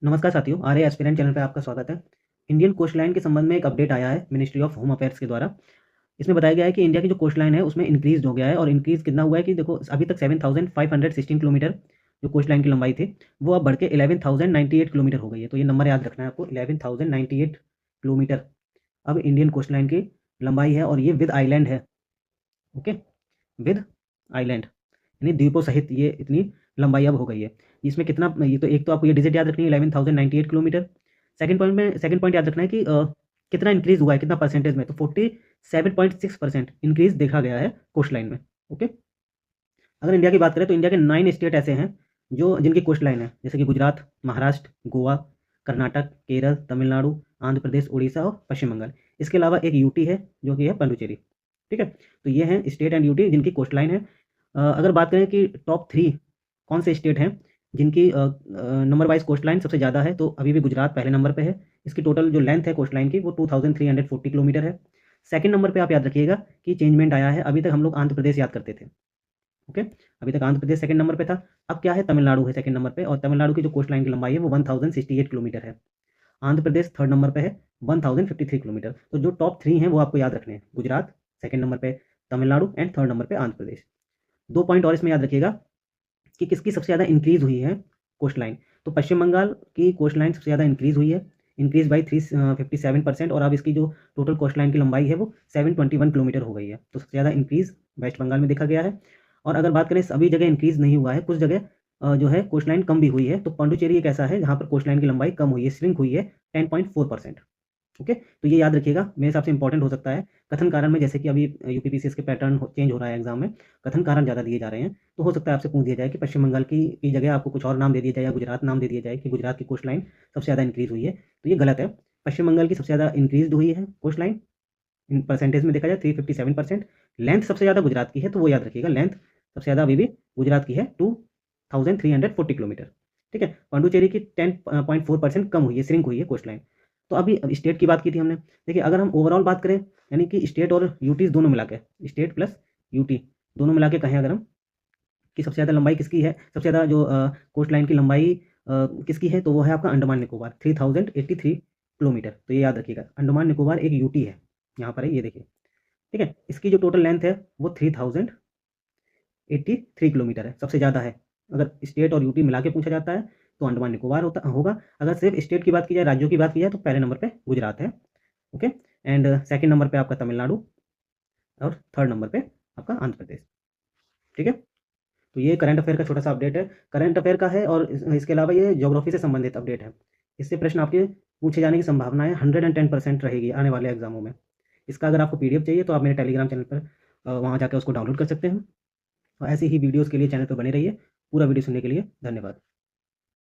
नमस्कार साथियों, RA aspirant channel पे आपका स्वागत है। इंडियन कोस्ट लाइन के संबंध में एक अपडेट आया है मिनिस्ट्री ऑफ होम अफेयर्स के द्वारा। इसमें बताया गया है कि इंडिया की जो कोस्ट लाइन है उसमें इंक्रीज हो गया है, और इंक्रीज कितना हुआ है कि देखो, अभी तक 7,516 किलोमीटर जो कोस्ट लाइन की लंबाई थी वो अब बढ़ के 11,098 किलोमीटर हो गई है। तो ये नंबर याद रखना है आपको, 11,098 किलोमीटर अब इंडियन कोस्ट लाइन की लंबाई है, और ये विद आइलैंड है। ओके, विद आइलैंड यानी द्वीपों सहित ये इतनी लंबाई अब हो गई है। इसमें कितना, ये तो एक तो आपको ये डिजिट याद रखनी है 11,098 किलोमीटर। सेकंड पॉइंट याद रखना है कि कितना इंक्रीज हुआ है, कितना परसेंटेज में, तो 47.6% इंक्रीज देखा गया है कोस्ट लाइन में। ओके, अगर इंडिया की बात करें तो इंडिया के 9 स्टेट ऐसे हैं जो जिनकी कोस्ट लाइन है, जैसे कि गुजरात, महाराष्ट्र, गोवा, कर्नाटक, केरल, तमिलनाडु, आंध्र प्रदेश, उड़ीसा और पश्चिम बंगाल। इसके अलावा एक यूटी है जो कि है पंडुचेरी। ठीक है, तो ये हैं स्टेट एंड यूटी जिनकी कोस्ट लाइन है। अगर बात करें कि टॉप 3 कौन से स्टेट हैं जिनकी नंबर वाइज कोस्ट लाइन सबसे ज़्यादा है, तो अभी भी गुजरात पहले नंबर पे है। इसकी टोटल जो लेंथ है कोस्ट लाइन की वो 2340 किलोमीटर है। सेकंड नंबर पे आप याद रखिएगा कि चेंजमेंट आया है, अभी तक हम लोग आंध्र प्रदेश याद करते थे। ओके, अभी तक आंध्र प्रदेश सेकंड नंबर पे था, अब क्या है, तमिलनाडु है सेकंड नंबर पे, और तमिलनाडु की जो कोस्ट लाइन की लंबाई है वो 1068 किलोमीटर है। आंध्र प्रदेश थर्ड नंबर पे है, 1053 किलोमीटर। तो जो टॉप 3 हैं वो आपको याद रखने हैं, गुजरात सेकंड नंबर पे, तमिलनाडु एंड थर्ड नंबर पे आंध्र प्रदेश। 2 पॉइंट और इसमें याद रखिएगा कि किसकी सबसे ज़्यादा इंक्रीज हुई है कोस्ट लाइन। तो पश्चिम बंगाल की कोस्ट लाइन सबसे ज़्यादा इंक्रीज हुई है, इंक्रीज बाई 357%, और अब इसकी जो टोटल कोस्ट लाइन की लंबाई है वो 721 किलोमीटर हो गई है। तो सबसे ज़्यादा इंक्रीज वेस्ट बंगाल में देखा गया है। और अगर बात करें सभी जगह इंक्रीज नहीं हुआ है, कुछ जगह जो है कोस्ट लाइन कम भी हुई है। तो पौंडुचेरी एक ऐसा है जहाँ पर कोस्ट लाइन की लंबाई कम हुई है, श्रिंक हुई है 10.4%। ओके, तो ये याद रखिएगा, मेरे हिसाब से इंपॉर्टेंट हो सकता है। कथन कारण में, जैसे कि अभी यूपीपीसीएस के पैटर्न चेंज हो रहा है एग्जाम में, कथन कारण ज़्यादा दिए जा रहे हैं, तो हो सकता है आपसे पूछ दिया जाए कि पश्चिम बंगाल की जगह आपको कुछ और नाम दे दिया जाए, या गुजरात नाम दे दिया जाए कि गुजरात की कोस्ट लाइन सबसे ज़्यादा इंक्रीज हुई है। तो ये गलत है। पश्चिम बंगाल की सबसे ज़्यादा इंक्रीज हुई है कोस्ट लाइन, इन परसेंटेज में देखा जाए 357%। लेंथ सबसे ज़्यादा गुजरात की है, तो वो याद रखिएगा, लेंथ सबसे ज़्यादा अभी भी गुजरात की है, 2340 किलोमीटर। ठीक है, पांडुचेरी की 10.4% कम हुई है, श्रिंक हुई है कोस्ट लाइन। तो अभी स्टेट की बात की थी हमने। देखिए, अगर हम ओवरऑल बात करें, यानी कि स्टेट और यूटी दोनों मिला के, स्टेट प्लस यूटी दोनों मिला के कहें अगर हम, कि सबसे ज़्यादा लंबाई किसकी है, सबसे ज़्यादा जो कोस्ट लाइन की लंबाई किसकी है, तो वो है आपका अंडमान निकोबार, 3083 किलोमीटर। तो ये याद रखिएगा, अंडमान निकोबार एक यूटी है, यहाँ पर है, ये देखिए। ठीक है, इसकी जो टोटल लेंथ है वो 3083 किलोमीटर है, सबसे ज़्यादा है। अगर स्टेट और यूटी मिला के पूछा जाता है तो अंडमान निकोबार होगा। अगर सिर्फ स्टेट की बात की जाए, राज्यों की बात की जाए, तो पहले नंबर पे गुजरात है। ओके, एंड सेकंड नंबर पे आपका तमिलनाडु, और थर्ड नंबर पे आपका आंध्र प्रदेश। ठीक है, तो ये करंट अफेयर का छोटा सा अपडेट है, करंट अफेयर का है, और इसके अलावा ये ज्योग्राफी से संबंधित अपडेट है। इससे प्रश्न आपके पूछे जाने की संभावना है 110% रहेगी आने वाले एग्जामों में। इसका अगर आपको पीडीएफ चाहिए तो आप मेरे टेलीग्राम चैनल पर वहाँ जाकर उसको डाउनलोड कर सकते हैं। और ऐसी ही वीडियोज़ के लिए चैनल पर बने रहिए। पूरा वीडियो सुनने के लिए धन्यवाद।